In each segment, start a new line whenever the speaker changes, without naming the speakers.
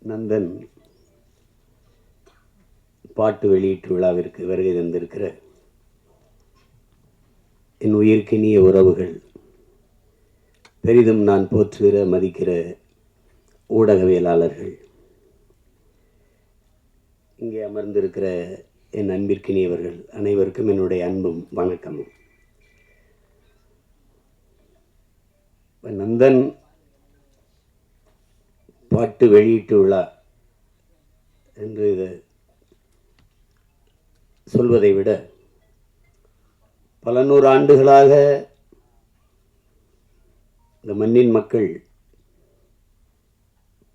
நந்தன் பாட்டு வெளியீட்டு விழாவிற்கு வருகை தந்திருக்கிற என் உயிர்க்கினிய உறவுகள், பெரிதும் நான் போற்றுகிற மதிக்கிற ஊடகவியலாளர்கள், இங்கே அமர்ந்திருக்கிற என் அன்பிற்கினியவர்கள் அனைவருக்கும் என்னுடைய அன்பும் வணக்கமும். நந்தன் பாட்டு வெளியீட்டு விழா என்று இதை சொல்வதை விட பல நூறு ஆண்டுகளாக இந்த மண்ணின் மக்கள்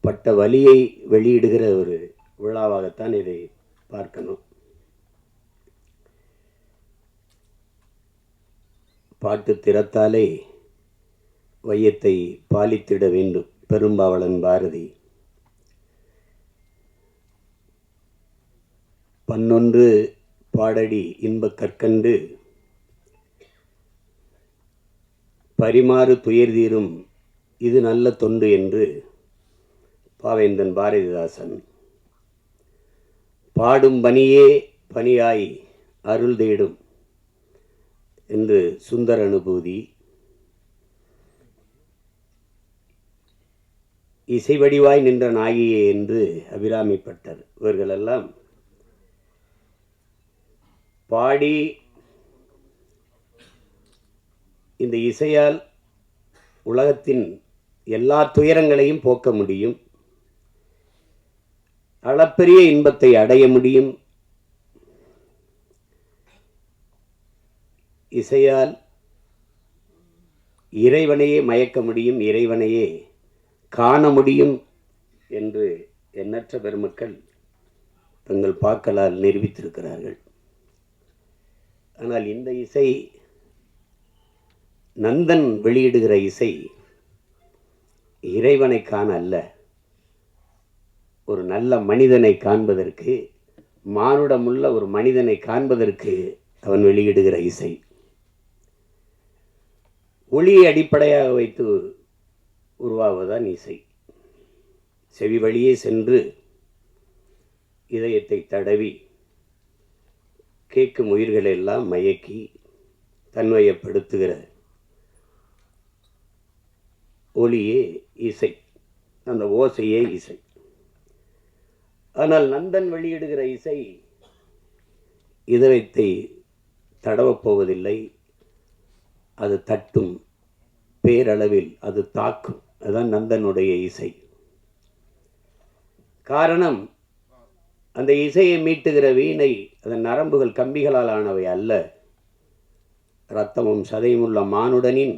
பட்ட வலியை வெளியிடுகிற ஒரு விழாவாகத்தான் இதை பார்க்கணும். பாட்டு திறத்தாலே வையத்தை பாலித்திட வேண்டும், பெரும்பாவளன் பாரதி. பன்னொன்று பாடடி இன்பக் கற்கண்டு பரிமாறு துயர் தீரும் இது நல்ல தொண்டு என்று பாவேந்தன் பாரதிதாசன். பாடும் பணியே பணியாய் அருள் தேடும் என்று சுந்தர அனுபூதி. இசை வடிவாய் நின்ற நாயியே என்று அபிராமிப்பட்டர். இவர்களெல்லாம் பாடி இந்த இசையால் உலகத்தின் எல்லா துயரங்களையும் போக்க முடியும், அளப்பரிய இன்பத்தை அடைய முடியும். இசையால் இறைவனையே மயக்க முடியும், இறைவனையே காண முடியும் என்று எண்ணற்ற பெருமக்கள் தங்கள் பாக்களால் நிரூபித்திருக்கிறார்கள். ஆனால் இந்த இசை, நந்தன் வெளியிடுகிற இசை, இறைவனை காண அல்ல, ஒரு நல்ல மனிதனை காண்பதற்கு, மானுடமுள்ள ஒரு மனிதனை காண்பதற்கு அவன் வெளியிடுகிற இசை. ஒளியை அடிப்படையாக வைத்து உருவாவதுதான் இசை. செவி வழியே சென்று இதயத்தை தடவி கேட்கும் உயிர்களெல்லாம் மயக்கி தன்வயப்படுத்துகிற ஒளியே இசை, அந்த ஓசையே இசை. ஆனால் நந்தன் வெளியிடுகிற இசை இதயத்தை தடவப்போவதில்லை, அது தட்டும், பேரளவில் அது தாக்கும். அதுதான் நந்தனுடைய இசை. காரணம், அந்த இசையை மீட்டுகிற வீணை அதன் நரம்புகள் கம்பிகளால் ஆனவை அல்ல, இரத்தமும் சதையும் உள்ள மானுடனின்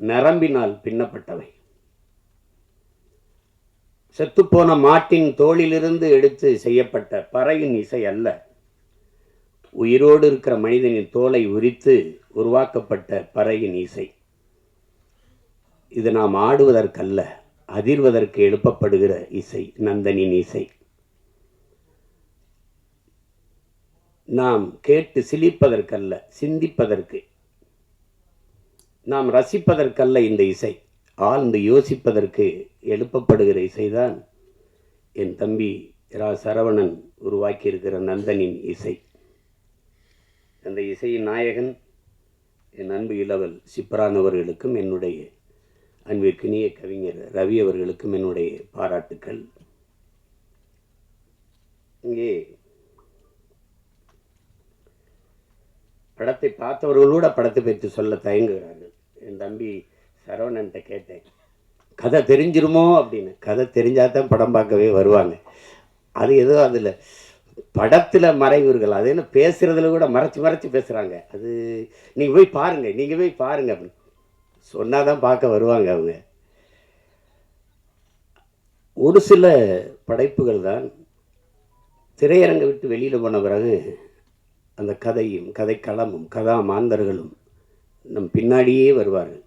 நரம்பினால் பின்னப்பட்டவை. செத்துப்போன மாட்டின் தோளிலிருந்து எடுத்து செய்யப்பட்ட பறையின் இசை அல்ல, உயிரோடு இருக்கிற மனிதனின் தோலை உரித்து உருவாக்கப்பட்ட பறையின் இசை. இது நாம் ஆடுவதற்கல்ல, அதிர்வதற்கு எழுப்பப்படுகிற இசை நந்தனின் இசை. நாம் கேட்டு சிலிர்ப்பதற்கல்ல, சிந்திப்பதற்கு, நாம் ரசிப்பதற்கல்ல இந்த இசை, ஆழ்ந்து யோசிப்பதற்கு எழுப்பப்படுகிற இசைதான் என் தம்பி ரா சரவணன் உருவாக்கியிருக்கிற நந்தனின் இசை. அந்த இசையின் நாயகன் என் அன்பு இளவல் சிப்ரான் அவர்களுக்கும், என்னுடைய அன்பிற்கினிய கவிஞர் ரவி அவர்களுக்கும் என்னுடைய பாராட்டுக்கள். இங்கே படத்தை பார்த்தவர்களோட படத்தை பற்றி சொல்ல தயங்குகிறார்கள். என் தம்பி சரவணன்ட்ட கேட்டேன், கதை தெரிஞ்சிருமோ அப்படின்னு. கதை தெரிஞ்சாதான் படம் பார்க்கவே வருவாங்க. அது ஏதோ அதில் படத்தில் மறைவுர்கள், அது என்ன பேசுகிறதுல கூட மறைச்சி பேசுகிறாங்க. அது நீங்கள் போய் பாருங்கள் அப்படின்னு சொன்னால் தான் பார்க்க வருவாங்க அவங்க. ஒரு சில படைப்புகள் தான் திரையரங்கை விட்டு வெளியில் போன பிறகு அந்த கதையும் கதைக்களமும் கதா மாந்தர்களும் நம் பின்னாடியே வருவார்கள்,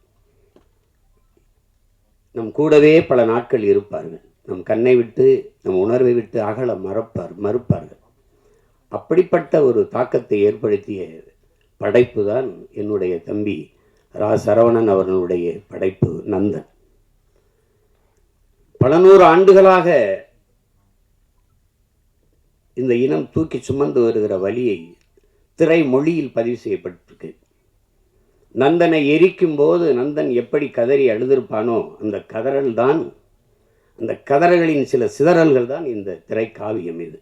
நம் கூடவே பல நாட்கள் இருப்பார்கள், நம் கண்ணை விட்டு நம் உணர்வை விட்டு அகல மறுப்பார்கள். அப்படிப்பட்ட ஒரு தாக்கத்தை ஏற்படுத்திய படைப்பு தான் என்னுடைய தம்பி ரா சரவணன் அவர்களுடைய படைப்பு நந்தன். பல நூறு ஆண்டுகளாக இந்த இனம் தூக்கி சுமந்து வருகிற வழியை திரை மொழியில் பதிவு செய்யப்பட்டிருக்கு. நந்தனை எரிக்கும் போது நந்தன் எப்படி கதறி அழுதிருப்பானோ அந்த கதறல் தான், அந்த கதறல்களின் சில சிதறல்கள் தான் இந்த திரைக்காவியம். இது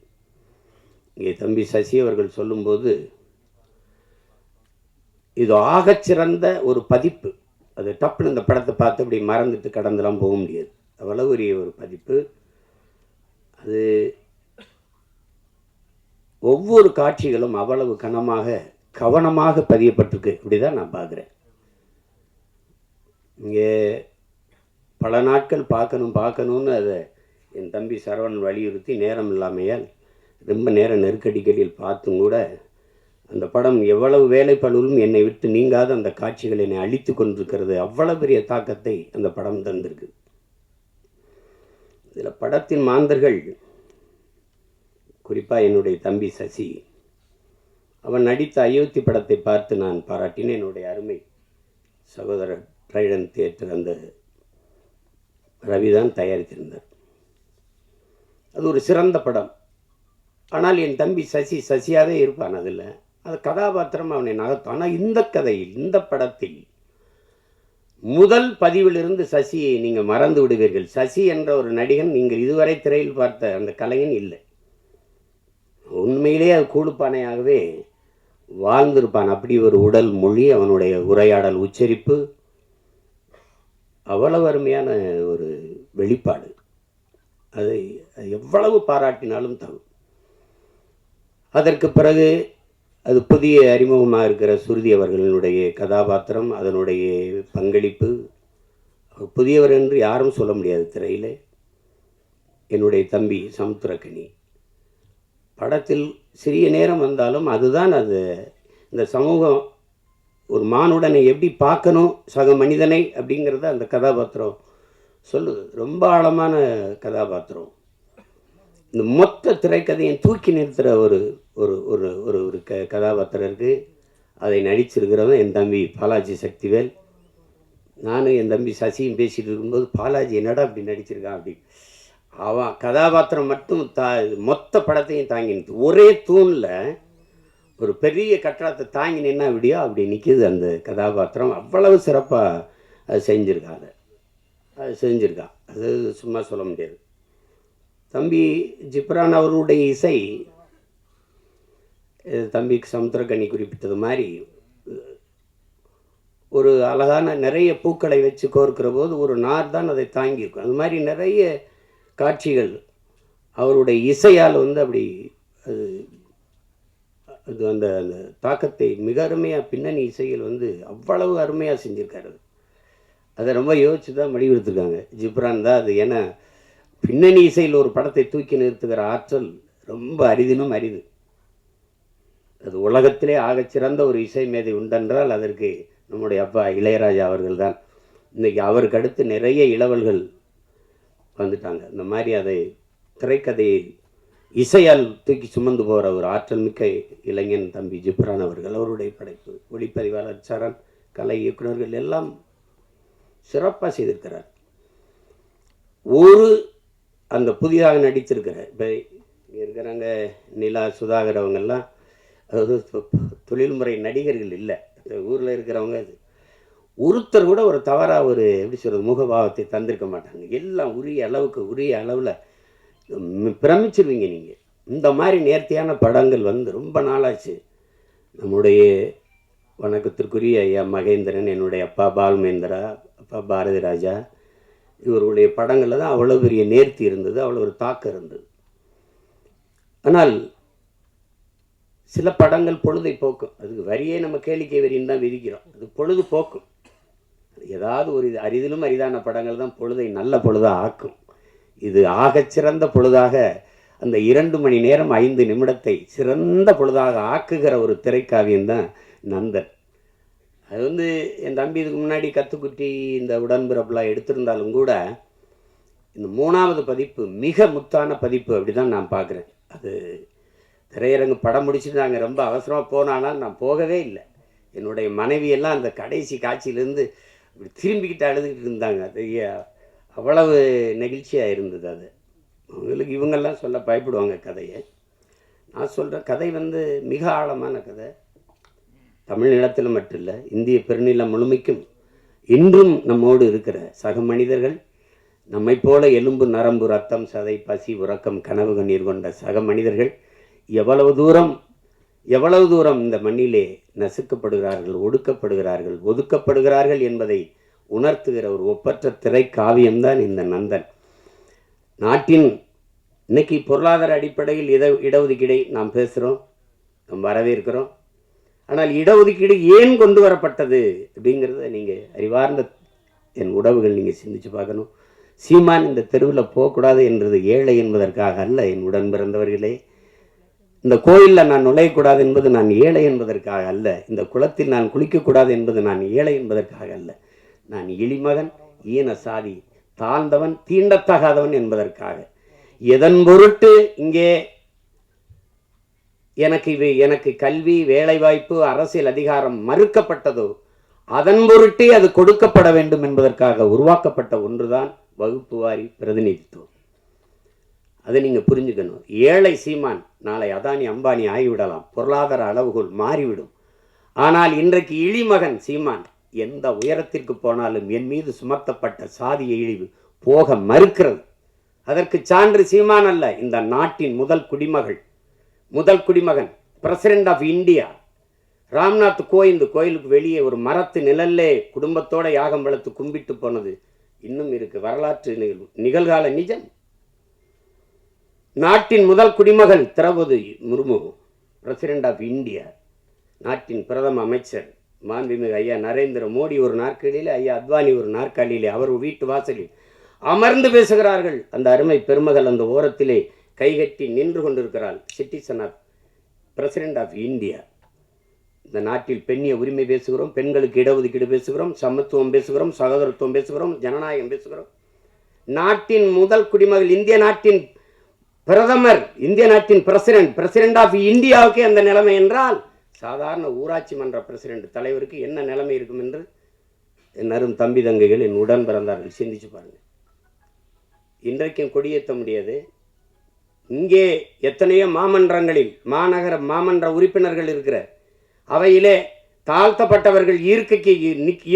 இங்கே தம்பி சசி அவர்கள் சொல்லும்போது இது ஆகச்சிறந்த ஒரு பதிப்பு. அது டப்புன்னு இந்த படத்தை பார்த்து அப்படி மறந்துட்டு கடந்தெல்லாம் போக முடியாது. அவ்வளவு பெரிய ஒரு பதிப்பு. அது ஒவ்வொரு காட்சிகளும் அவ்வளவு கவனமாக பதியப்பட்டிருக்கு. அப்படிதான் நான் பார்க்குறேன். இங்கே பல நாட்கள் பார்க்கணும்னு அதை என் தம்பி சரவணன் வலியுறுத்தி நேரம் இல்லாமையால் ரொம்ப நேரம் நெருக்கடிகளில் பார்த்தும் கூட அந்த படம் எவ்வளவு வேலைப்பளுவும் என்னை விட்டு நீங்காத அந்த காட்சிகள் என்னை அழித்து கொண்டிருக்கிறது. அவ்வளவு பெரிய தாக்கத்தை அந்த படம் தந்திருக்கு. இதில் படத்தின் மாந்தர்கள், குறிப்பாக என்னுடைய தம்பி சசி, அவன் நடித்த அயோத்தி படத்தை பார்த்து நான் பாராட்டினேன். என்னுடைய அருமை சகோதரர் ட்ரைடன் தியேட்டர் அந்த ரவிதான் தயாரித்திருந்தார். அது ஒரு சிறந்த படம். ஆனால் என் தம்பி சசியாகவே இருப்பான். அதில் அது கதாபாத்திரம் அவனை நகர்த்தும். ஆனால் இந்த கதையில், இந்த படத்தில் முதல் பதிவிலிருந்து சசியை நீங்கள் மறந்து விடுவீர்கள். சசி என்ற ஒரு நடிகன் நீங்கள் இதுவரை திரையில் பார்த்த அந்த கலைஞன் இல்லை. உண்மையிலே அது கூடுப்பானையாகவே வாழ்ந்திருப்பான். அப்படி ஒரு உடல் மொழி, அவனுடைய உரையாடல், உச்சரிப்பு அவ்வளவு அருமையான ஒரு வெளிப்பாடு. அதை எவ்வளவு பாராட்டினாலும் தகும். அதற்கு பிறகு அது புதிய அறிமுகமாக இருக்கிற சுருதி அவர்களுடைய கதாபாத்திரம், அதனுடைய பங்களிப்பு, புதியவர் என்று யாரும் சொல்ல முடியாது திரையில். என்னுடைய தம்பி சமுத்திரக்கனி படத்தில் சிறிய நேரம் வந்தாலும் அதுதான் அது. இந்த சமூகம் ஒரு மானுடனை எப்படி பார்க்கணும், சக மனிதனை அப்படிங்கிறத அந்த கதாபாத்திரம் சொல்லுது. ரொம்ப ஆழமான கதாபாத்திரம். இந்த மொத்த திரைக்கதையை தூக்கி நிறுத்துகிற ஒரு ஒரு ஒரு ஒரு ஒரு கதாபாத்திரம் இருக்குது. அதை நடிச்சிருக்கிறவன் என் தம்பி பாலாஜி சக்திவேல். நானும் என் தம்பி சசியும் பேசிகிட்டு இருக்கும்போது, பாலாஜி என்னடா அப்படி நடிச்சிருக்கான் அப்படி. அவன் கதாபாத்திரம் மட்டும் மொத்த படத்தையும் தாங்கி நிறுத்து. ஒரே தூணில் ஒரு பெரிய கட்டடத்தை தாங்கி நின்னா அப்படியோ அப்படி நிற்கிது அந்த கதாபாத்திரம். அவ்வளவு சிறப்பாக அது செஞ்சுருக்காங்க. அது சும்மா சொல்ல முடியாது. தம்பி ஜிப்ரான் அவருடைய இசை, தம்பி சமுத்திரக்கனி குறிப்பிட்டது மாதிரி, ஒரு அழகான நிறைய பூக்களை வச்சு கோர்க்கிற போது ஒரு நார் தான் அதை தாங்கியிருக்கும். அது மாதிரி நிறைய காட்சிகள் அவருடைய இசையால் அப்படி அது அந்த அந்த தாக்கத்தை மிக அருமையாக பின்னணி இசையில் அவ்வளவு அருமையாக செஞ்சுருக்காரு. அதை ரொம்ப யோசிச்சு தான் முடிவெடுத்துருக்காங்க. ஜிப்ரான் தான் அது. ஏன்னா பின்னணி இசையில் ஒரு படத்தை தூக்கி நிறுத்துகிற ஆற்றல் ரொம்ப அரிதினும் அரிது. அது உலகத்திலே ஆகச்சிறந்த ஒரு இசை மேதை உண்டென்றால் அதற்கு நம்முடைய அப்பா இளையராஜா அவர்கள் தான். இன்றைக்கி அவருக்கு அடுத்து நிறைய இளவல்கள் வந்துட்டாங்க. இந்த மாதிரி அதை திரைக்கதையை இசையால் தூக்கி சுமந்து போகிற ஒரு ஆற்றல் மிக்க இளைஞன் தம்பி ஜிப்ரான் அவர்கள். அவருடைய படைப்பு, ஒளிப்பதிவாளர் சரண், கலை இயக்குநர்கள் எல்லாம் சிறப்பாக செய்திருக்கிறார். ஒரு அந்த புதிதாக நடித்திருக்கிற இப்போ இருக்கிறாங்க நிலா, சுதாகர், அவங்கெல்லாம் அதாவது தொழில்முறை நடிகர்கள் இல்லை. ஊரில் இருக்கிறவங்க ஒருத்தர் கூட ஒரு தவறாக ஒரு எப்படி சொல்கிறது முகபாவத்தை தந்திருக்க மாட்டாங்க. எல்லாம் உரிய அளவில் பிரமிச்சிருவீங்க நீங்கள். இந்த மாதிரி நேர்த்தியான படங்கள் ரொம்ப நாளாச்சு. நம்முடைய வணக்கத்திற்குரிய ஐயா மகேந்திரன், என்னுடைய அப்பா பால்மேந்திரா, அப்பா பாரதி ராஜா, இவருடைய படங்களில் தான் அவ்வளோ பெரிய நேர்த்தி இருந்தது, அவ்வளோ ஒரு தாக்கம் இருந்தது. ஆனால் சில படங்கள் பொழுதை போக்கும். அதுக்கு வரியே நம்ம கேளிக்கை வரின்னு தான் விதிக்கிறோம். அது பொழுது போக்கும். ஏதாவது ஒரு அரிதிலும் அரிதான படங்கள் தான் பொழுதை நல்ல பொழுதாக ஆக்கும். இது ஆகச்சிறந்த பொழுதாக அந்த 2 மணி நேரம் 5 நிமிடத்தை சிறந்த பொழுதாக ஆக்குகிற ஒரு திரைக்காவியம்தான் நந்தன். அது என் தம்பி இதுக்கு முன்னாடி கத்துக்குட்டி, இந்த உடன்பிறப்புலாம் எடுத்திருந்தாலும் கூட இந்த 3வது பதிப்பு மிக முத்தான பதிப்பு. அப்படி தான் நான் பார்க்குறேன். அது திரையரங்கு படம் முடிச்சுட்டு நாங்கள் ரொம்ப அவசரமாக போனாலும் நான் போகவே இல்லை. என்னுடைய மனைவியெல்லாம் அந்த கடைசி காட்சியிலேருந்து இப்படி திரும்பிக்கிட்டு அழுதுகிட்டு இருந்தாங்க. அது அவ்வளவு நெகிழ்ச்சியாக இருந்தது. அது அவங்களுக்கு இவங்கெல்லாம் சொல்ல பயப்படுவாங்க கதையை. நான் சொல்கிற கதை மிக ஆழமான கதை. தமிழ் நிலத்தில் மட்டும் இல்லை, இந்திய பெருநிலம் முழுமைக்கும் இன்றும் நம்மோடு இருக்கிற சக மனிதர்கள், நம்மை போல எலும்பு நரம்பு ரத்தம் சதை பசி உறக்கம் கனவு கண்ணீர் கொண்ட சக மனிதர்கள் எவ்வளவு தூரம் இந்த மண்ணிலே நசுக்கப்படுகிறார்கள், ஒடுக்கப்படுகிறார்கள், ஒதுக்கப்படுகிறார்கள் என்பதை உணர்த்துகிற ஒரு ஒப்பற்ற திரை காவியம்தான் இந்த நந்தன். நாட்டின் இன்னைக்கு பொருளாதார அடிப்படையில் இடஒதுக்கீடை நாம் பேசுகிறோம், நாம் வரவேற்கிறோம். ஆனால் இடஒதுக்கீடு ஏன் கொண்டு வரப்பட்டது அப்படிங்கிறத நீங்கள் அறிவார்ந்த என் உறவுகள் நீங்கள் சிந்திச்சு பார்க்கணும். சீமான் இந்த தெருவில் போகக்கூடாது என்றது ஏழை என்பதற்காக அல்ல. என் உடன் பிறந்தவர்களே, இந்த கோயிலில் நான் நுழையக்கூடாது என்பது நான் ஏழை என்பதற்காக அல்ல. இந்த குளத்தில் நான் குளிக்கக்கூடாது என்பது நான் ஏழை என்பதற்காக அல்ல. நான் இழிமகன், ஈன சாதி, தாழ்ந்தவன், தீண்டத்தகாதவன் என்பதற்காக. எதன் பொருட்டு இங்கே எனக்கு கல்வி, வேலைவாய்ப்பு, அரசியல் அதிகாரம் மறுக்கப்பட்டதோ அதன் பொருட்டே அது கொடுக்கப்பட வேண்டும் என்பதற்காக உருவாக்கப்பட்ட ஒன்றுதான் வகுப்பு வாரி பிரதிநிதித்துவம். அதை நீங்கள் புரிஞ்சுக்கணும். ஏழை சீமான் நாளை அதானி அம்பானி ஆகிவிடலாம், பொருளாதார அளவுகோல் மாறிவிடும். ஆனால் இன்றைக்கு இழிமகன் சீமான் எந்த உயரத்திற்கு போனாலும் என் மீது சுமத்தப்பட்ட சாதிய இழிவு போக மறுக்கிறது. அதற்கு சான்று சீமான் அல்ல, இந்த நாட்டின் முதல் குடிமகன் பிரசிடென்ட் ஆஃப் இந்தியா ராம்நாத் கோயிலுக்கு வெளியே ஒரு மரத்து நிழல்லே குடும்பத்தோட யாகம் வளர்த்து கும்பிட்டு போனது இன்னும் இருக்கு. வரலாற்று நிகழ்கால நிஜம். நாட்டின் முதல் குடிமகள் Draupadi Murmu president of India, நாட்டின் பிரதம அமைச்சர் மாண்புமிகு ஐயா நரேந்திர மோடி ஒரு நாற்காலியிலே, ஐயா அத்வானி ஒரு நாற்காலியிலே, அவர் வீட்டு வாசலில் அமர்ந்து பேசுகிறார்கள். அந்த அருமை பெருமகள் அந்த ஓரத்திலே கைகட்டி நின்று கொண்டிருக்கிறாள். Citizen of president of India. இந்த நாட்டில் பெண்ணிய உரிமை பேசுகிறோம், பெண்களுக்கு இடஒதுக்கீடு பேசுகிறோம், சமத்துவம் பேசுகிறோம், சகோதரத்துவம் பேசுகிறோம், ஜனநாயகம் பேசுகிறோம். நாட்டின் முதல் குடிமகள், இந்திய நாட்டின் பிரதமர், இந்திய நாட்டின் பிரசிடென்ட் ஆஃப் இந்தியாவுக்கே அந்த நிலைமை என்றால் சாதாரண ஊராட்சி மன்ற பிரசிடென்ட் தலைவருக்கு என்ன நிலைமை இருக்கும் என்று என் அரும் தம்பி தங்கைகள், என் உடன் பிறந்தார்கள், சிந்திச்சு பாருங்க. இன்றைக்கும் கொடியேற்ற முடியாது. இங்கே எத்தனையோ மாமன்றங்களில் மாநகர மாமன்ற உறுப்பினர்கள் இருக்கிற அவையிலே தாழ்த்தப்பட்டவர்கள்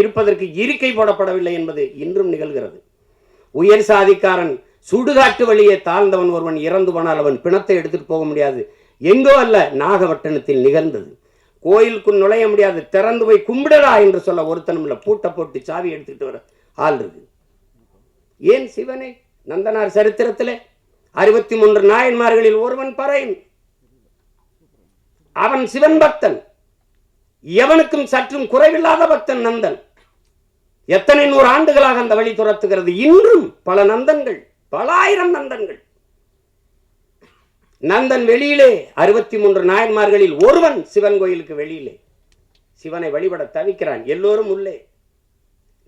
இருப்பதற்கு இருக்கை போடப்படவில்லை என்பது இன்றும் நிகழ்கிறது. உயர் சாதிக்காரன் சுடுகாட்டு வழியே தாழ்ந்தவன் ஒருவன் இறந்து போனால் அவன் பிணத்தை எடுத்துட்டு போக முடியாது. எங்கோ அல்ல, நாகப்பட்டினத்தில் நிகழ்ந்தது. கோயிலுக்குள் நுழைய முடியாது, திறந்து போய் கும்பிடடா என்று சொல்ல ஒருத்தனும் இல்லை. பூட்டை போட்டு சாவி எடுத்துக்கிட்டு வர ஆள் இருக்கு. ஏன் சிவனை நந்தனார் சரித்திரத்திலே 63 நாயன்மார்களில் ஒருவன் பறையன். அவன் சிவன் பக்தன், எவனுக்கும் சற்றும் குறைவில்லாத பக்தன் நந்தன். எத்தனை 100 ஆண்டுகளாக அந்த வழி துரத்துகிறது. இன்றும் பல நந்தன்கள், பல ஆயிரம் நந்தன்கள். நந்தன் வெளியிலே 63 நாயன்மார்களில் ஒருவன் சிவன் கோயிலுக்கு வெளியிலே சிவனை வழிபட தவிக்கிறான். எல்லோரும் உள்ளே.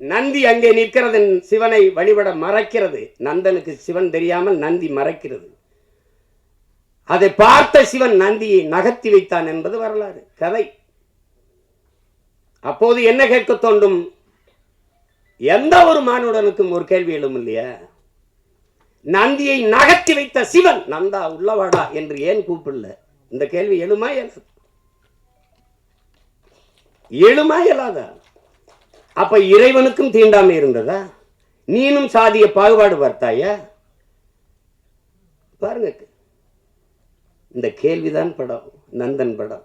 நந்தி அங்கே நிற்கிறது, சிவனை வழிபட மறைக்கிறது. நந்தனுக்கு சிவன் தெரியாமல் நந்தி மறைக்கிறது. அதை பார்த்த சிவன் நந்தியை நகர்த்தி வைத்தான் என்பது வரலாறு, கதை. அப்போது என்ன கேட்க தோன்றும்? எந்த ஒரு மானுடனுக்கும் ஒரு கேள்வி எழும் இல்லையா? நந்தியை நகர்த்தி வைத்த சிவன் நந்தா உள்ளவாடா என்று ஏன் கூப்பிடல? இந்த கேள்வி எழுமா இயலாதா? அப்ப இறைவனுக்கும் தீண்டாமை இருந்ததா? நீனும் சாதிய பாகுபாடு பார்த்தாயா? பாருங்க, இந்த கேள்விதான் படம், நந்தன் படம்.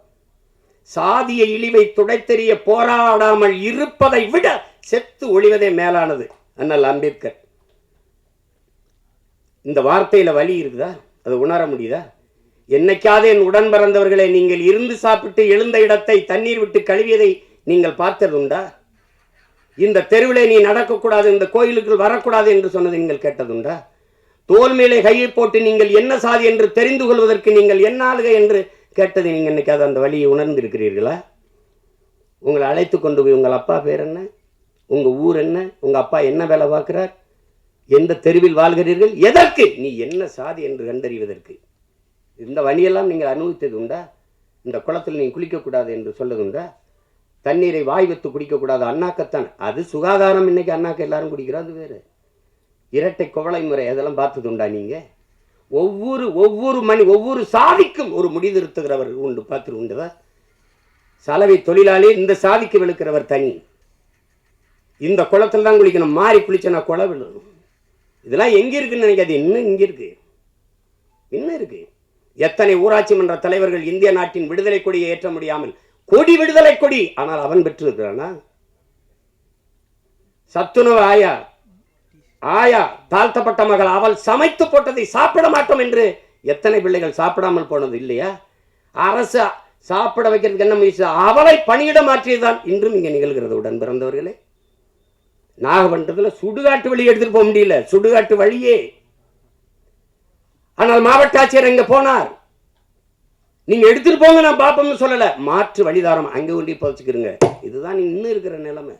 சாதிய இழிவை துடைத்தெறிய போராடாமல் இருப்பதை விட செத்து ஒழிவதே மேலானது. அண்ணல் அம்பேத்கர். இந்த வார்த்தையில வலி இருக்குதா? அதை உணர முடியுதா? என்னைக்காவது என் உடன் பிறந்தவர்களை, நீங்கள் இருந்து சாப்பிட்டு எழுந்த இடத்தை தண்ணீர் விட்டு கழுவியதை நீங்கள் பார்த்தது உண்டா? இந்த தெருவிலே நீ நடக்கக்கூடாது, இந்த கோயிலுக்குள் வரக்கூடாது என்று சொன்னதை நீங்கள் கேட்டதுண்டா? தோல் மேலே கையை போட்டு நீங்கள் என்ன சாதி என்று தெரிந்து கொள்வதற்கு நீங்கள் என்ன ஆளுக என்று கேட்டதை நீங்கள் என்னைக்காவது அந்த வழியை உணர்ந்திருக்கிறீர்களா? உங்களை அழைத்து கொண்டு போய் உங்கள் அப்பா பேர் என்ன, உங்க ஊர் என்ன, உங்க அப்பா என்ன வேலை பார்க்கிறார், எந்த தெருவில் வாழ்கிறீர்கள், எதற்கு, நீ என்ன சாதி என்று கண்டறிவதற்கு? இந்த வழியெல்லாம் நீங்கள் அனுபவித்தது உண்டா? இந்த குளத்தில் நீ குளிக்கக்கூடாது என்று சொல்லதுண்டா? தண்ணீரை வாய் வைத்து குடிக்கக்கூடாது, அண்ணாக்கத்தான். அது சுகாதாரம். இன்னைக்கு அண்ணாக்க எல்லாரும் குடிக்கிறோம், அது வேறு. இரட்டை குவளை முறை, அதெல்லாம் பார்த்தது உண்டா? நீங்க ஒவ்வொரு சாதிக்கும் ஒரு முடிதிருத்துகிறவர் உண்டு. பார்த்து உண்டுதா? சலவை தொழிலாளி இந்த சாதிக்கு விழுக்கிறவர் தனி. இந்த குளத்தில் தான் குளிக்கணும், மாறி குளிச்சனா குளம் விழுணும். இதெல்லாம் எங்க இருக்குன்னு நினைக்காது. இன்னும் இங்க இருக்கு, இன்னும் இருக்கு. எத்தனை ஊராட்சி மன்ற தலைவர்கள் இந்திய நாட்டின் விடுதலை கொடியை ஏற்ற முடியாமல் கொடி விடுதலை கொடி, ஆனால் அவன் பெற்று இருக்கிறானா? சத்துணவு ஆயா தாழ்த்தப்பட்ட மகள், அவள் சமைத்து போட்டதை சாப்பிட மாட்டோம் என்று எத்தனை பிள்ளைகள் சாப்பிடாமல் போனது இல்லையா? அரசு சாப்பிட வைக்கிறதுக்கு என்ன முயற்சி? அவளை பணியிட மாற்றியதுதான் இன்றும் இங்கே நிகழ்கிறது. உடன் பிறந்தவர்களே, நாகப்பட்டினத்துல சுடுகாட்டு வழி எடுத்துட்டு போக முடியல, சுடுகாட்டு வழியே. ஆனால் மாவட்ட ஆட்சியர் எங்க போனார்? நீங்க எடுத்துட்டு போங்க, நான் பாப்போம்னு சொல்லல, மாற்று வழிதாரம் அங்க கொண்டு போச்சுக்கிறீங்க. இதுதான் இன்னும் இருக்கிற நிலைமை.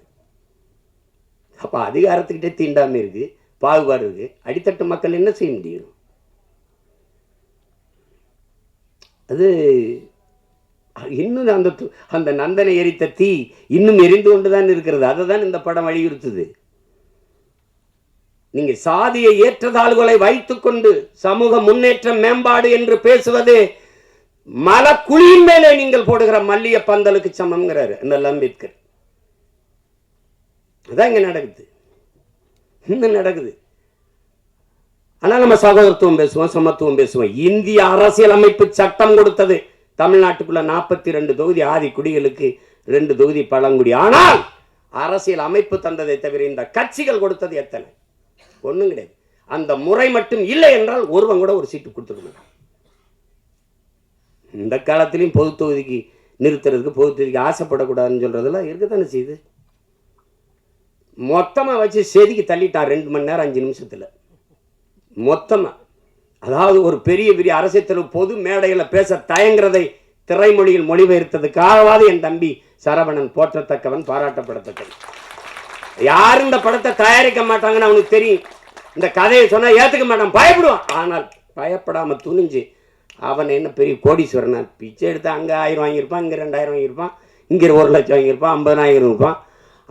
அப்ப அதிகாரத்துக்கிட்டே தீண்டாம இருக்கு, பாகுபாடு இருக்கு. அடித்தட்டு மக்கள் என்ன செய்ய முடியும்? அது இன்னும் அந்த நந்தனை எரித்த தீ இன்னும் எரிந்து கொண்டுதான் இருக்கிறது. அதை தான் இந்த படம் வலியுறுத்துது. நீங்க சாதியை ஏற்றதாள்களை வைத்துக் கொண்டு சமூக முன்னேற்றம் மேம்பாடு என்று பேசுவது மலக்குழியின் மேலே நீங்கள் போடுகிற மல்லிய பந்தலுக்கு சமம்ங்கிறாரு இந்த அம்பேத்கர். அதான் இங்க நடக்குது, இன்னும் நடக்குது. ஆனா நம்ம சகோதரத்துவம் பேசுவோம், சமத்துவம் பேசுவோம். இந்திய அரசியல் அமைப்பு சட்டம் கொடுத்தது தமிழ்நாட்டுக்குள்ள 42 தொகுதி ஆதி குடிகளுக்கு, 2 தொகுதி பழங்குடி. ஆனால் அரசியல் அமைப்பு தந்ததை தவிர இந்த கட்சிகள் கொடுத்தது எத்தனை? ஒண்ணும் கிடையாது. அந்த முறை மட்டும் இல்லை என்றால் ஒருவன் கூட ஒரு சீட்டு கொடுத்துருக்க. இந்த காலத்திலையும் பொது தொகுதிக்கு நிறுத்துறதுக்கு, பொது தொகுதிக்கு ஆசைப்படக்கூடாதுன்னு சொல்றதெல்லாம் இருக்கத்தானே செய்யுது. மொத்தமா வச்சு செதுக்கி தள்ளிட்டான் 2 மணி நேரம் 5 நிமிஷத்துல மொத்தமா. அதாவது ஒரு பெரிய அரசியல் பொது மேடைகளை பேச தயங்குறதை திரைமொழியில் மொழிபெயர்த்ததுக்காகவாது என் தம்பி சரவணன் போற்றத்தக்கவன், பாராட்டப்படத்தக்கவன். யாரும் இந்த படத்தை தயாரிக்க மாட்டாங்கன்னு அவனுக்கு தெரியும். இந்த கதையை சொன்னா ஏத்துக்க மாட்டான், பயப்படுவான். ஆனால் பயப்படாம துணிஞ்சு அவன் என்ன பெரிய கோடீஸ்வரனா, பிச்சை எடுத்து அங்க 1000 வாங்கியிருப்பான், இங்க 2000 வாங்கியிருப்பான், இங்க 1 லட்சம் வாங்கியிருப்பான், 50,000 இருப்பான்.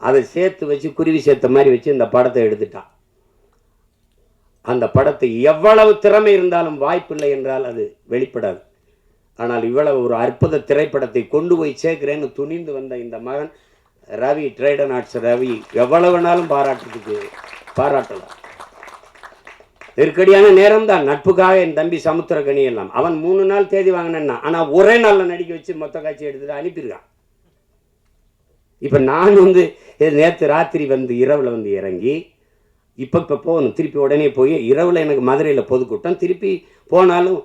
அதை சேர்த்து வச்சு குருவி சேர்த்த மாதிரி வச்சு இந்த படத்தை எடுத்துட்டான். அந்த படத்தை எவ்வளவு திறமை இருந்தாலும் வாய்ப்பில்லை என்றால் அது வெளிப்படாது. ஆனால் இவ்வளவு ஒரு அற்புத திரைப்படத்தை கொண்டு போய் சேர்க்கிறேன்னு துணிந்து வந்த இந்த மகன் ரவி, ட்ரேடன் ஆர்ட்ஸ் ரவி, எவ்வளவு வேணாலும் பாராட்டலாம். நெருக்கடியான நேரம் தான். நட்புக்காக என் தம்பி சமுத்திரக்கனி எல்லாம் அவன் 3 நாள் தேதி வாங்கினா, ஆனா ஒரே நாள்ல நடிக்க வச்சு மொத்த காட்சி எடுத்துட்டு அனுப்பியிருக்கான். இப்ப நான் நேற்று ராத்திரி இரவுல இறங்கி இப்போ போகணும், திருப்பி உடனே போய் இரவில் எனக்கு மதுரையில் பொதுக்கூட்டம், திருப்பி போனாலும்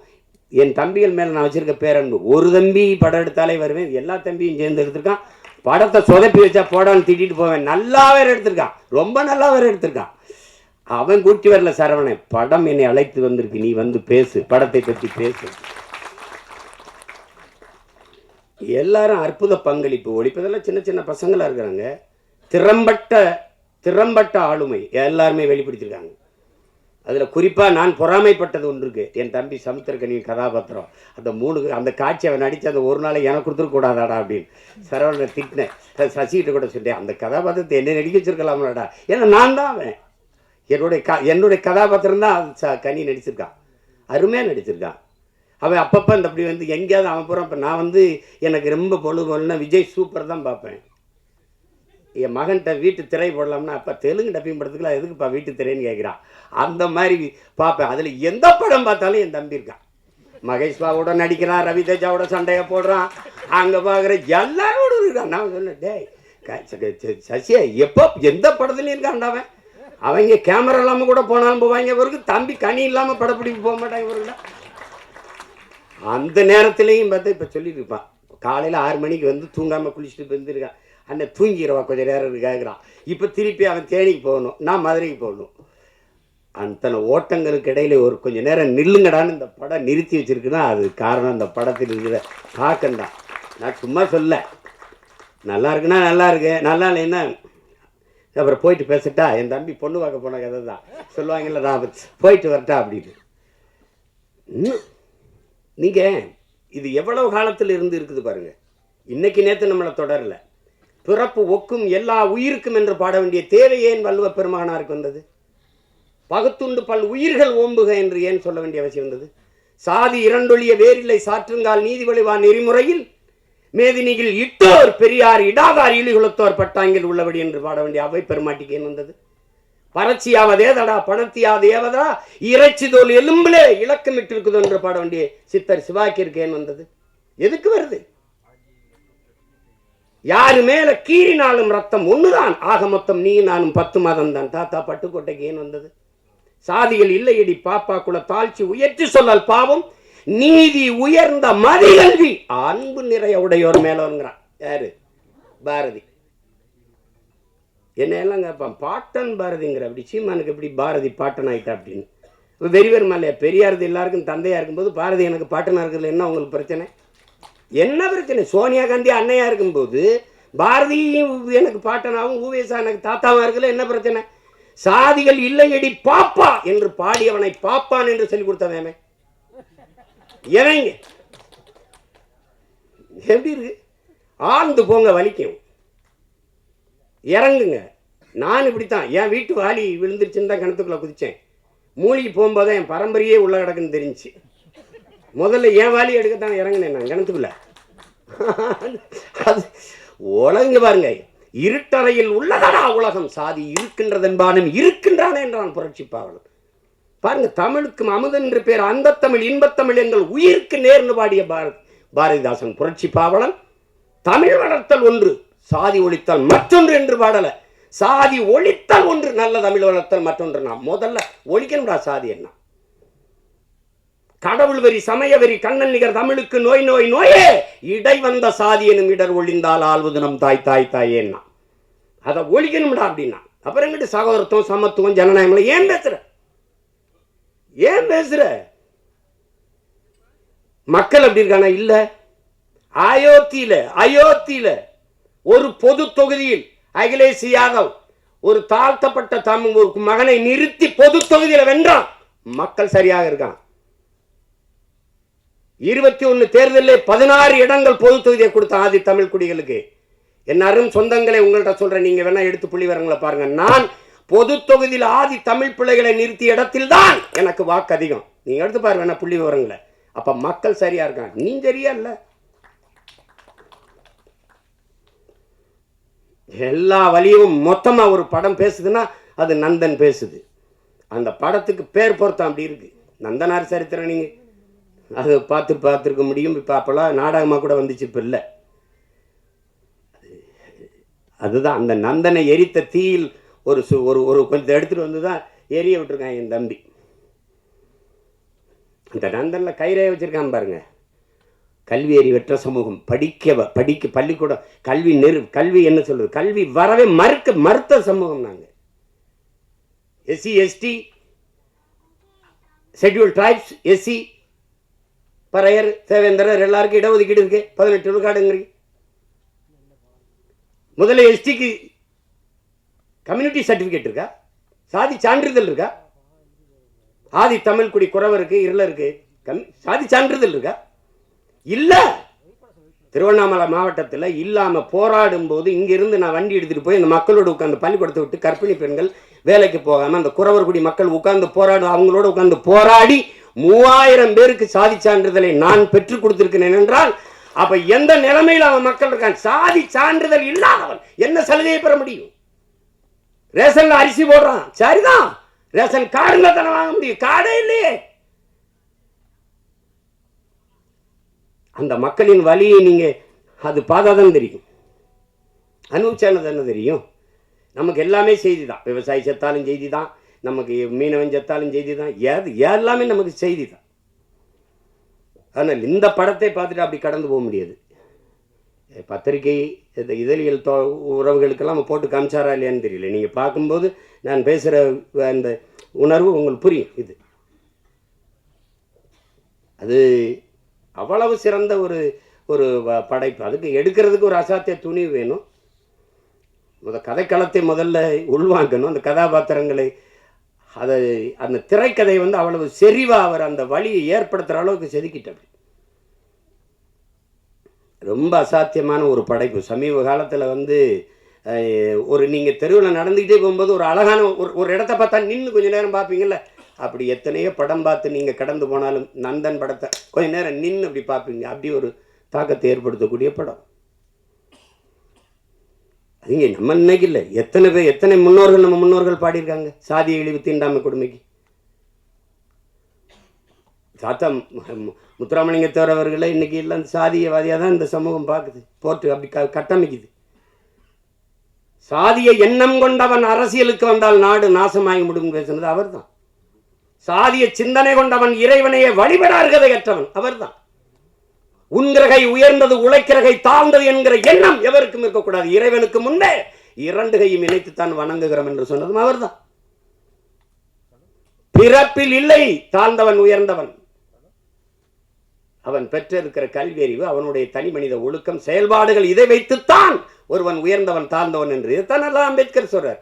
என் தம்பிகள் மேலே நான் வச்சிருக்க பேரன்பு. ஒரு தம்பி படம் எடுத்தாலே வருவேன், எல்லா தம்பியும் சேர்ந்து எடுத்திருக்கான். படத்தை சொதப்பி வச்சா போடான்னு திட்டிட்டு போவேன். நல்லா வேறு எடுத்திருக்கான், ரொம்ப நல்லா வேறு எடுத்திருக்கான். அவன் கூட்டி வரல சரவணை, படம் என்னை அழைத்து வந்திருக்கு, நீ பேசு, படத்தை பற்றி பேசு. எல்லாரும் அற்புத பங்களிப்பு. ஒழிப்பதெல்லாம் சின்ன சின்ன பசங்களா இருக்கிறாங்க. திறம்பட்ட ஆளுமை எல்லாருமே வெளிப்படுத்திருக்காங்க. அதில் குறிப்பாக நான் பொறாமைப்பட்டது ஒன்று இருக்கு. என் தம்பி சமுத்திரக்கனியின் கதாபாத்திரம், அந்த காட்சி அவன் நடித்து அந்த ஒரு நாளை எனக்கு கொடுத்துருக்கூடாதாடா அப்படின்னு சரவணனை திட்டினேன். சசிகிட்ட கூட சொல்லிட்டேன், அந்த கதாபாத்திரத்தை என்ன நடிக்க வச்சிருக்கலாம்லடா. ஏன்னா நான் தான் அவன், என்னுடைய கதாபாத்திரம் தான் கனி நடிச்சிருக்கான், அருமையாக நடிச்சிருக்கான். அவன் அப்பப்போ அப்படி எங்கேயாவது அவன் போகிறான். இப்போ நான் எனக்கு ரொம்ப பொழுதுனா விஜய் சூப்பர் தான் பார்ப்பேன். என் மகன்கிட்ட வீட்டு திரை போடலாம்னா, அப்போ தெலுங்கு டப்பிங் படத்துக்குலாம் எதுக்குப்பா வீட்டு திரைன்னு கேட்குறான். அந்த மாதிரி பார்ப்பேன். அதில் எந்த படம் பார்த்தாலும் என் தம்பி இருக்கான். மகேஷ் பாபோட நடிக்கிறான், ரவி தேஜாவோட சண்டையை போடுறான், அங்கே பார்க்குற எல்லாரோட இருக்கான். நான் சொன்னேன், டேய் சசியா எப்போ எந்த படத்துலையும் இருக்கான்டாவன். அவங்க கேமரா இல்லாமல் கூட போனாலும் போவாங்க. இவருக்கு தம்பி கனி இல்லாமல் படப்பிடிப்பு போக மாட்டாங்க இவருல. அந்த நேரத்துலையும் பார்த்தா இப்போ சொல்லிட்டு இருப்பான், காலையில் 6 மணிக்கு தூங்காமல் குளிச்சுட்டு வந்துருக்கான். அண்ணன் தூங்கிடுவா கொஞ்சம் நேரம் கேட்குறான். இப்போ திருப்பி அவன் தேனிக்கு போகணும், நான் மதுரைக்கு போகணும். அத்தனை ஓட்டங்களுக்கு இடையில ஒரு கொஞ்சம் நேரம் நில்லுங்கடான்னு இந்த படம் நிறுத்தி வச்சிருக்குன்னா அது காரணம் இந்த படத்தில் இருக்கிற தாக்கம்தான். நான் சும்மா சொல்ல, நல்லா இருக்குன்னா நல்லா இருக்கு, நல்லா இல்லைன்னா அப்புறம் போயிட்டு பேசட்டா. என் தம்பி பொண்ணு பார்க்க போன கதை தான் சொல்லுவாங்கல்ல, நான் போயிட்டு வரட்டா அப்படின்னு. நீங்கள் இது எவ்வளவு காலத்தில் இருந்து இருக்குது பாருங்க. இன்னைக்கு நேற்று நம்மளை தொடரல. பிறப்பு ஒக்கும் எல்லா உயிருக்கும் என்று பாட வேண்டிய தேவை ஏன் வள்ளுவ பெருமகனாருக்கு வந்தது? பகுத்துண்டு பல் உயிர்கள் ஓம்புக என்று ஏன் சொல்ல வேண்டிய அவசியம் இருந்தது? சாதி இரண்டொழிய வேறில்லை சாற்றுங்கால் நீதி வழிவா நெறிமுறையில் மேதினியில் இட்டோர் பெரியார் இடாதார் இழிகுலத்தோர் பட்டாங்கில் உள்ளபடி என்று பாட வேண்டிய அவை பெருமாட்டிக்கு ஏன் வந்தது? பறச்சியாவதேதடா பணத்தியாதேவதா இறைச்சி தோல் எலும்பிலே இலக்கமிட்டு இருக்குது என்று பாட வேண்டிய சித்தர் சிவாக்கிற்கு ஏன் வந்தது? எதுக்கு வருது? யாரு மேல கீறினாலும் ரத்தம் ஒண்ணுதான். ஆக மொத்தம் நீ நானும் 10 மாதம் தான். தாத்தா பட்டுக்கோட்டைக்கு ஏன் வந்தது? சாதிகள் இல்லையடி பாப்பா குல தாழ்ச்சி உயர்ச்சி சொல்லல் பாவம் நீதி உயர்ந்த மதிகல்வி அன்பு நிறைய உடையோர் மேலோங்கிறான். யாரு? பாரதி. என்ன எல்லாம் கேட்பான், பாட்டன் பாரதிங்கிற. அப்படி சீமானுக்கு எப்படி பாரதி பாட்டன் ஆயிட்டா அப்படின்னு வெறிவர் மலையா? பெரியாரது எல்லாருக்கும் தந்தையா இருக்கும்போது பாரதி எனக்கு பாட்டனா இருக்கிறதுல என்ன உங்களுக்கு பிரச்சனை? என்ன பிரச்சனை? சோனியா காந்தி அன்னையா இருக்கும்போது பாரதி எனக்கு பாட்டனாவும் ஊவேசா எனக்கு தாத்தாவா இருக்குல்ல, என்ன பிரச்சனை? சாதிகள் இல்லையடி பாப்பா என்று பாடியவனை பாப்பான் என்று சொல்லிக் கொடுத்தவன் எவங்க? எப்படி இருக்கு? ஆழ்ந்து போங்க, வலிக்கும், இறங்குங்க. நான் இப்படித்தான் என் வீட்டு வாலி விழுந்துருச்சுன்னு தான் கிணத்துக்குள்ள குதிச்சேன். மூழ்கி போகும்போது என் பரம்பரையே உள்ள கிடக்குன்னு தெரிஞ்சு முதல்ல என் வாலி எடுக்கத்தான் இறங்கினேன் நான் கிணத்துக்குள்ள. அது உலக பாருங்க, இருட்டறையில் உள்ளதடா உலகம், சாதி இருக்கின்றதென்பானும் இருக்கின்றானே என்றான் புரட்சி பாவலன். பாருங்க, தமிழுக்கு அமுதன் என்று பேர் அந்த தமிழ் இன்பத்தமிழ் எங்கள் உயிருக்கு நேர்ந்து பாடிய பாரதிதாசன் புரட்சி பாவலன். தமிழ் வளர்த்தல் ஒன்று, சாதி ஒழித்தல் மற்றொன்று என்று பாடல. சாதி ஒழித்தல் ஒன்று, நல்ல தமிழ் வளர்த்தல் மற்றொன்று. நான் முதல்ல ஒழிக்கணும்டா சாதி. என்ன கடவுள் வெறி சமய வெறி கண்ணன் நிகர் தமிழுக்கு நோய் நோய் நோயே இடை வந்த சாதி எனும் இடர் ஒழிந்தால் ஆள்வது நம் தாய் தாய் தாயேன்னா அதை ஒழிக்கணும்டா அப்படின்னா. அப்புறம் எங்கிட்ட சகோதரத்துவம் சமத்துவம் ஜனநாயகம் ஏன் பேசுற? ஏன் பேசுற? மக்கள் அப்படி இருக்கானா? இல்ல. அயோத்தியில ஒரு பொது தொகுதியில் அகிலேஷ் யாதவ் ஒரு தாழ்த்தப்பட்ட தமிழ் ஒரு மகனை நிறுத்தி பொது தொகுதியில வென்றான். மக்கள் சரியாக இருக்கான். 21 தேர்தலில் 16 இடங்கள் பொது தொகுதியை கொடுத்த ஆதி தமிழ் குடிகளுக்கு. எல்லாரும் சொந்தங்களை உங்கள்கிட்ட சொல்றேன், நீங்க வேணா எடுத்து புள்ளி வரங்களை பாருங்க. நான் பொது தொகுதியில் ஆதி தமிழ் பிள்ளைகளை நிறுத்திய இடத்தில் தான் எனக்கு வாக்கு அதிகம். நீங்க எடுத்து பாருங்க வேணா புள்ளி விவரங்களை. அப்ப மக்கள் சரியா இருக்காங்க, நீ சரியா இல்ல. எல்லா வழியும் மொத்தமா ஒரு படம் பேசுதுன்னா அது நந்தன் பேசுது. அந்த படத்துக்கு பேர் பொருத்தம் அப்படி இருக்கு. நந்தனார் சரித்திரம் நீங்க அது பார்த்துருக்க முடியும். இப்போ அப்போல்லாம் நாடகமாக கூட வந்துச்சு, இப்போ இல்லை. அதுதான் அந்த நந்தனை எரித்த தீயில் ஒரு ஒரு கொஞ்சம் எடுத்துகிட்டு வந்து தான் எரிய விட்டுருக்கான் என் தம்பி. அந்த நந்தனில் கைரே வச்சுருக்கான் பாருங்க. கல்வி அறிவற்ற சமூகம், படிக்க பள்ளிக்கூடம் கல்வி என்ன சொல்றது, கல்வி வரவே மறுத்த சமூகம் நாங்கள். SC ST schedule tribes SC Paraiyar Devendrar எல்லாருக்கும் இடஒதுக்கீடு இருக்கு. 18 விழுக்காடுங்கிறீங்க. முதல்ல எஸ்டிக்கு கம்யூனிட்டி சர்டிபிகேட் இருக்கா? சாதி சான்றிதழ் இருக்கா? ஆதி தமிழ் குடி குறவருக்கு இருளருக்கு சாதி சான்றிதழ் இருக்கா? இல்ல. திருவண்ணாமலை மாவட்டத்தில் இல்லாம போராடும் போது இங்கிருந்து நான் வண்டி எடுத்துட்டு போய் அந்த மக்களோட உட்கார்ந்து பள்ளிக்கூடத்தை விட்டு கர்ப்பிணி பெண்கள் வேலைக்கு போகாம அந்த குறவர் குடி மக்கள் உட்கார்ந்து போராடும், அவங்களோட உட்கார்ந்து போராடி 3000 பேருக்கு சாதி சான்றிதழை நான் பெற்றுக் கொடுத்திருக்கிறேன் என்றால் அப்ப எந்த நிலைமையில் அவன் மக்கள் இருக்கான்? சாதி சான்றிதழ் இல்லாதவன் என்ன சலுகையை பெற முடியும்? ரேஷன்ல அரிசி போடுறான், சரிதான், ரேஷன் கார்டுல தானே வாங்க முடியும், கார்டே இல்லையே. அந்த மக்களின் வலியை நீங்க அது பார்த்தாதான் தெரியும், அனுபவிச்சானது என்ன தெரியும். நமக்கு எல்லாமே செய்தி தான். விவசாயி செத்தாலும் செய்தி தான், நமக்கு மீனவன் செத்தாலும் செய்தி தான், எல்லாமே நமக்கு செய்தி தான். ஆனால் இந்த படத்தை பார்த்துட்டு அப்படி கடந்து போக முடியாது. பத்திரிகை இதழியல் உறவுகளுக்கெல்லாம் நம்ம போட்டு காமிச்சாரா இல்லையான்னு தெரியல. நீங்கள் பார்க்கும்போது நான் பேசுகிற அந்த உணர்வு உங்களுக்கு புரியும். அது அவ்வளவு சிறந்த ஒரு படைப்பு. அதுக்கு எடுக்கிறதுக்கு ஒரு அசாத்திய துணிவு வேணும். கதைக்களத்தை முதல்ல உள்வாங்கணும். அந்த கதாபாத்திரங்களை அந்த திரைக்கதை அவ்வளவு செறிவா அவர் அந்த வழியை ஏற்படுத்துகிற அளவுக்கு செதுக்கிட்டார். ரொம்ப அசாத்தியமான ஒரு படைப்பு. சமீப காலத்தில் ஒரு நீங்கள் தெருவில் நடந்துக்கிட்டே போகும்போது ஒரு அழகான ஒரு இடத்த பார்த்தா நின்று கொஞ்சம் நேரம் பார்ப்பீங்கள்ல, அப்படி எத்தனையோ படம் பார்த்து நீங்கள் கடந்து போனாலும் நந்தன் படத்தை கொஞ்சம் நேரம் நின்று அப்படி பார்ப்பீங்க. அப்படி ஒரு தாக்கத்தை ஏற்படுத்தக்கூடிய படம். அதுங்க நம்ம இன்னைக்கு இல்லை, எத்தனை பேர் எத்தனை முன்னோர்கள் நம்ம முன்னோர்கள் பாடியிருக்காங்க சாதிய இழிவு தீண்டாமை கொடுமைக்கு. தாத்தா முத்துராமலிங்கத்தவர் அவர்களை இன்னைக்கு இல்லை, அந்த சாதியவாதியாக தான் இந்த சமூகம் பார்க்குது, போட்டு அப்படி கட்டமைக்குது. சாதிய எண்ணம் கொண்டவன் அரசியலுக்கு வந்தால் நாடு நாசமாகி முடியும் பேசுனது அவர் தான். சாதிய சிந்தனை கொண்டவன் இறைவனையே வழிபடார்கதையற்றவன் அவர் தான். உன்கிரகை உயர்ந்தது உழைக்கிறகை தாழ்ந்தது என்கிற எண்ணம் எவருக்கும் இருக்கக்கூடாது. இறைவனுக்கு முன்னே இரண்டு கையும் இணைத்துத்தான் வணங்குகிறோம் என்று சொன்னதும் அவர் தான். பிறப்பில் இல்லை தாழ்ந்தவன் உயர்ந்தவன். அவன் பெற்றிருக்கிற கல்வி அறிவு, அவனுடைய தனி மனித ஒழுக்கம், செயல்பாடுகள், இதை வைத்துத்தான் ஒருவன் உயர்ந்தவன் தாழ்ந்தவன் என்று. இதைத்தான் எல்லாம் அம்பேத்கர் சொல்றார்.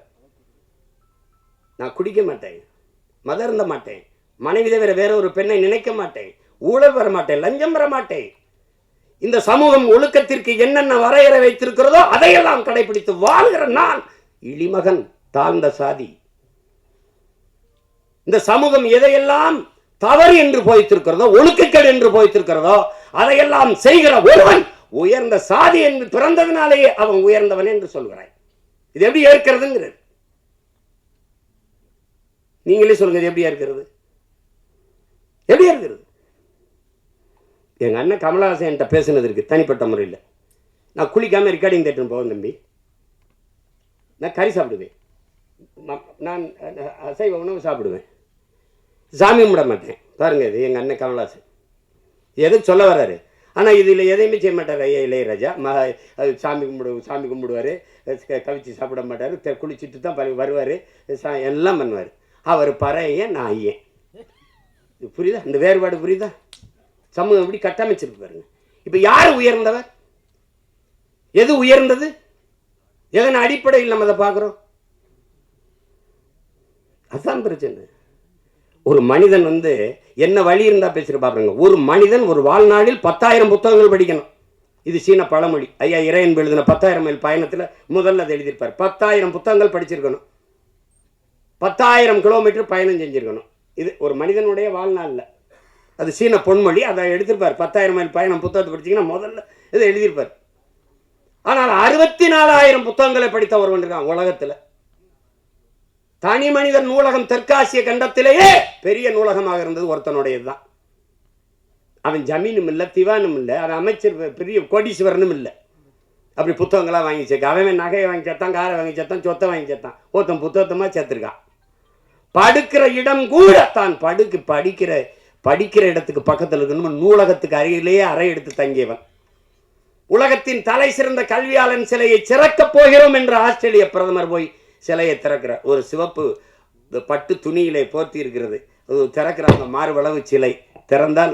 நான் குடிக்க மாட்டேன், மதம் இருந்த மாட்டேன், மனைவி தவிர வேற ஒரு பெண்ணை நினைக்க மாட்டேன், ஊழல் வர மாட்டேன், லஞ்சம் வர மாட்டேன். இந்த சமூகம் ஒழுக்கத்திற்கு என்னென்ன வரையறை வைத்திருக்கிறதோ அதையெல்லாம் கடைபிடித்து வாழ்கிற நான் இளிமகன், தாழ்ந்த சாதி. இந்த சமூகம் எதையெல்லாம் தவறு என்று போய்த்திருக்கிறதோ, ஒழுக்கக்கேடு என்று போய்த்திருக்கிறதோ அதையெல்லாம் செய்கிற ஒருவன் உயர்ந்த சாதி என்று பிறந்ததினாலேயே அவன் உயர்ந்தவன் என்று சொல்கிறாய். இது எப்படி ஏற்கிறதுங்கிறது நீங்களே சொல்லுங்க. எப்படி இருக்கிறது? எப்படி இருக்கிறது? எங்க அண்ணன் கமலஹாசன் என்கிட்ட பேசுனது இருக்கு தனிப்பட்ட முறையில். நான் குளிக்காம ரெக்கார்டிங் தேட்டர் போவேன் தம்பி, நான் கறி சாப்பிடுவேன், நான் அசைவ உணவு சாப்பிடுவேன், சாமி கும்பிட மாட்டேன். பாருங்க, இது எங்கள் அண்ணன் கமலஹாசன் எதுக்கு சொல்ல வர்றாரு. ஆனால் இதில் எதையுமே செய்ய மாட்டார். ஐயா இளையராஜா சாமி கும்பிடுவார், கவிச்சு சாப்பிட மாட்டார், குளிச்சுட்டு தான் வருவார், எல்லாம் பண்ணுவார். அவர் பறையன், நான் ஐயன். புரியுதா? அந்த வேறுபாடு புரியுதா? சமூகம் எப்படி கட்டமைச்சிருக்கு பாருங்க. இப்போ யார் உயர்ந்தவர்? எது உயர்ந்தது? எதன் அடிப்படையில் நம்ம அதை பார்க்குறோம்? அதுதான் பிரச்சனை. ஒரு மனிதன் என்ன வழி இருந்தா பேசுற பாருங்க. ஒரு மனிதன் ஒரு வாழ்நாளில் 10,000 புத்தகங்கள் படிக்கணும். இது சீன பழமொழி. ஐயா இறையன்பு எழுதின 10,000 மைல் பயணத்தில் முதல்ல அதை எழுதியிருப்பார். 10,000 புத்தகங்கள் படிச்சிருக்கணும், 10,000 கிலோமீட்டர் பயணம் செஞ்சிருக்கணும். இது ஒரு மனிதனுடைய வாழ்நாளில். அது சீன பொன்மொழி. அதை எடுத்திருப்பார். 10,000 மைல் பயணம் புத்தகத்தை படிச்சிங்கன்னா முதல்ல இதை எழுதியிருப்பார். ஆனால் 64,000 புத்தகங்களை படித்த ஒருவன் இருக்கான் உலகத்தில். தனி மனிதன் நூலகம் தெற்காசிய கண்டத்திலேயே பெரிய நூலகமாக இருந்தது ஒருத்தனுடையது தான். அவன் ஜமீனும் இல்லை, திவானும் இல்லை, அவன் அமைச்சர் பெரிய கோடீஸ்வரனும் இல்லை. அப்படி புத்தகங்களாக வாங்கி சேர்க்க. அவன் நகையை வாங்கி சேர்த்தான், காரை வாங்கி சேர்த்தான், சொத்தை வாங்கி சேர்த்தான். ஒருத்தன் புத்தகத்தமாக சேர்த்துருக்கான். படுக்கிற இடம் கூட தான் படிக்கிற இடத்துக்கு பக்கத்தில் இருக்கணும். நூலகத்துக்கு அருகிலேயே அறை எடுத்து தங்கியவன். உலகத்தின் தலை சிறந்த கல்வியாளன் சிலையை சிறக்கப் போகிறோம் என்று ஆஸ்திரேலிய பிரதமர் போய் சிலையை திறக்கிறார். ஒரு சிவப்பு பட்டு துணியிலே போர்த்தி இருக்கிறது. திறக்கிறாங்க, மார்பளவு சிலை. திறந்தால்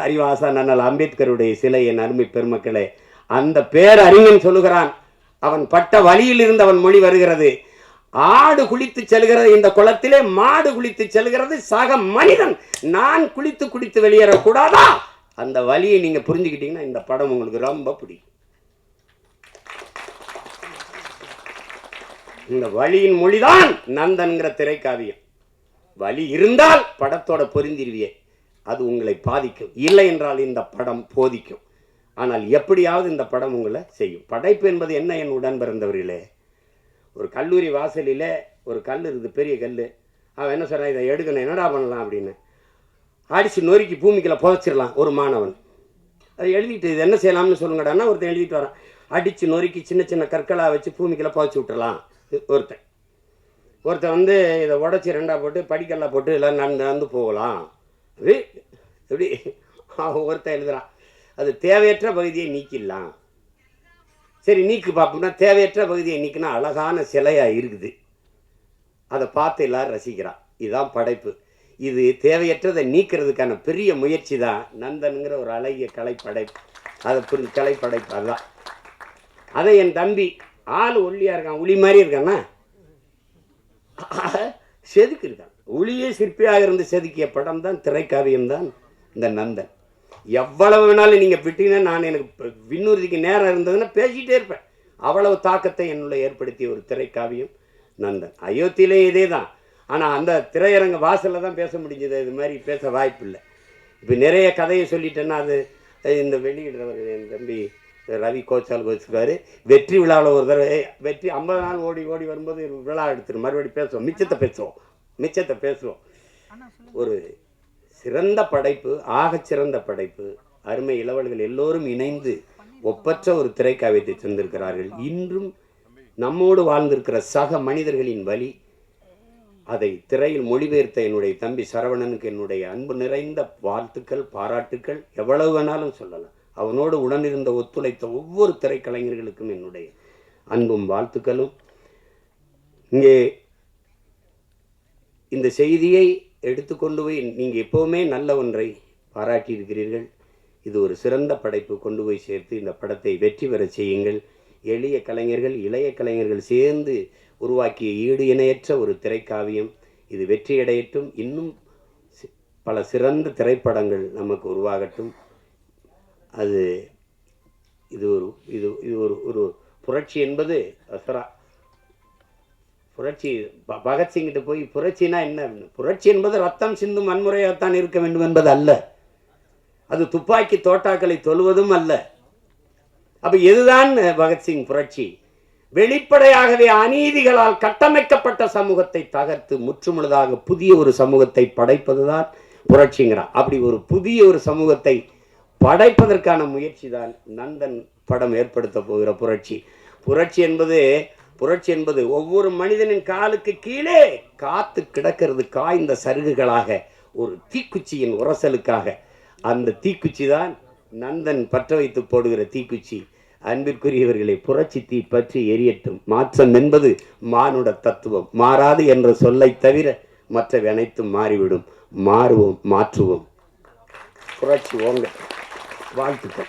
அறிவாசான் அண்ணல் அம்பேத்கருடைய சிலை. என் அருமை பெருமக்களே, அந்த பேரறிஞன் சொல்லுகிறான், அவன் பட்ட வழியில் இருந்து அவன் மொழி வருகிறது. ஆடு குளித்து செல்கிறது இந்த குளத்திலே, மாடு குளித்து செல்கிறது சக மனிதன். நான் குளித்து வெளியேறக்கூடாதா? அந்த வழியை நீங்க புரிஞ்சுக்கிட்டீங்கன்னா இந்த படம் உங்களுக்கு ரொம்ப பிடிக்கும். இந்த வழியின் மொழிதான் நந்தன்கிற திரைக்காவியம். வழி இருந்தால் படத்தோட பொருந்திருவியே, அது உங்களை பாதிக்கும். இல்லை என்றால் இந்த படம் போதிக்கும். ஆனால் எப்படியாவது இந்த படம் உங்களை செய்யும். படைப்பு என்பது என்ன? என் உடன் பிறந்தவர்களே, ஒரு கல்லூரி வாசலில் ஒரு கல் இருக்குது, பெரிய கல். அவன் என்ன சொல்கிறான், இதை எடுக்கணும், என்னடா பண்ணலாம் அப்படின்னு. அடித்து நொறுக்கி பூமிக்குள்ள புதைச்சிடலாம் ஒரு மாணவன். அதை எழுதிட்டு இது என்ன செய்யலாம்னு சொல்லுங்கடான்னா ஒருத்தன் எழுதிட்டு வரான். அடித்து நொறுக்கி சின்ன சின்ன கற்களாக வச்சு பூமிக்குள்ள புதைச்சி விட்டுறலாம் ஒருத்தன் இதை உடச்சி ரெண்டாக போட்டு படிக்கல்லாம் போட்டு எல்லாம் நடந்து போகலாம். அது எப்படி ஒருத்தன் எழுதுறான், அது தேவையற்ற பகுதியை நீக்கிடலாம். சரி நீக்கு பார்ப்போம்னா, தேவையற்ற பகுதியை நீக்கினா அழகான சிலையாக இருக்குது, அதை பார்த்து எல்லாரும் ரசிக்கிறான். இதுதான் படைப்பு. இது தேவையற்றதை நீக்கிறதுக்கான பெரிய முயற்சி தான் நந்தனுங்கிற ஒரு அழகிய கலைப்படைப்பு. அதை கலைப்படைப்பு அதுதான். அதை என் தம்பி ஆள் ஒல்லியாக இருக்கான், உளி மாதிரி இருக்கான்னா செதுக்கி இருக்கான். ஒளியே சிற்பியாக இருந்து செதுக்கிய படம் தான் திரைக்காவியம் தான் இந்த நந்தன். எவ்வளவு வேணாலும் நீங்கள் விட்டீங்கன்னா, நான் எனக்கு விண்ணூர்திக்கு நேரம் இருந்ததுன்னா பேசிகிட்டே இருப்பேன். அவ்வளவு தாக்கத்தை என்னுள்ள ஏற்படுத்திய ஒரு திரைக்காவியம் நந்தன். அயோத்தியிலே இதே தான். ஆனால் அந்த திரையரங்க வாசலில் தான் பேச முடிஞ்சது, இது மாதிரி பேச வாய்ப்பு இல்லை. இப்போ நிறைய கதையை சொல்லிட்டேன்னா அது இந்த வெளியிடுறவர் என் தம்பி ரவி கோச்சால் வச்சுருக்காரு. வெற்றி விழாவில் ஒரு தடவை வெற்றி 50 நாள் ஓடி ஓடி வரும்போது விழா எடுத்துரு மறுபடியும் பேசுவோம், மிச்சத்தை பேசுவோம். ஒரு சிறந்த படைப்பு, ஆகச்சிறந்த படைப்பு. அருமை இளவல்கள் எல்லோரும் இணைந்து ஒப்பற்ற ஒரு திரைக்காவியத்தை தந்திருக்கிறார்கள். இன்றும் நம்மோடு வாழ்ந்திருக்கிற சக மனிதர்களின் வழி அதை திரையில் மொழிபெயர்த்த என்னுடைய தம்பி சரவணனுக்கு என்னுடைய அன்பு நிறைந்த வாழ்த்துக்கள், பாராட்டுக்கள். எவ்வளவு வேணாலும் சொல்லலாம். அவனோடு உடனிருந்த ஒத்துழைத்த ஒவ்வொரு திரைக்கலைஞர்களுக்கும் என்னுடைய அன்பும் வாழ்த்துக்களும். இங்கே இந்த செய்தியை எடுத்துக்கொண்டு போய் நீங்கள் எப்போவுமே நல்ல ஒன்றை பாராட்டியிருக்கிறீர்கள். இது ஒரு சிறந்த படைப்பு. கொண்டு போய் சேர்த்து இந்த படத்தை வெற்றி பெற செய்யுங்கள். எளிய கலைஞர்கள், இளைய கலைஞர்கள் சேர்ந்து உருவாக்கிய ஈடு இணையற்ற ஒரு திரைக்காவியம். இது வெற்றியடையட்டும். இன்னும் பல சிறந்த திரைப்படங்கள் நமக்கு உருவாகட்டும். அது இது ஒரு இது இது ஒரு ஒரு புரட்சி என்பது புரட்சி. பகத்சிங்கிட்ட போய் புரட்சினா என்ன? புரட்சி என்பது ரத்தம் சிந்தும் வன்முறையாகத்தான் இருக்க வேண்டும் என்பது அல்ல. அது துப்பாக்கி தோட்டாக்களை தொழுவதும் அல்ல. அப்ப எதுதான் பகத்சிங் புரட்சி? வெளிப்படையாகவே அநீதிகளால் கட்டமைக்கப்பட்ட சமூகத்தை தகர்த்து முற்றுமுழுதாக புதிய ஒரு சமூகத்தை படைப்பதுதான் புரட்சிங்கிறான். அப்படி ஒரு புதிய ஒரு சமூகத்தை படைப்பதற்கான முயற்சி தான் நந்தன் படம் ஏற்படுத்த போகிற புரட்சி. புரட்சி என்பது ஒவ்வொரு மனிதனின் காலுக்கு கீழே காத்து கிடக்கிறது காய்ந்த சருகுகளாக, ஒரு தீக்குச்சியின் உரசலுக்காக. அந்த தீக்குச்சி தான் நந்தன் பற்ற வைத்து போடுகிற தீக்குச்சி. அன்பிற்குரியவர்களை, புரட்சி தீ பற்றி எரியட்டும். மாற்றம் என்பது மானுட தத்துவம். மாறாது என்ற சொல்லை தவிர மற்றவை அனைத்தும் மாறிவிடும். மாறுவோம், மாற்றுவோம். புரட்சி ஓங்க. வாழ்த்துக்கள்.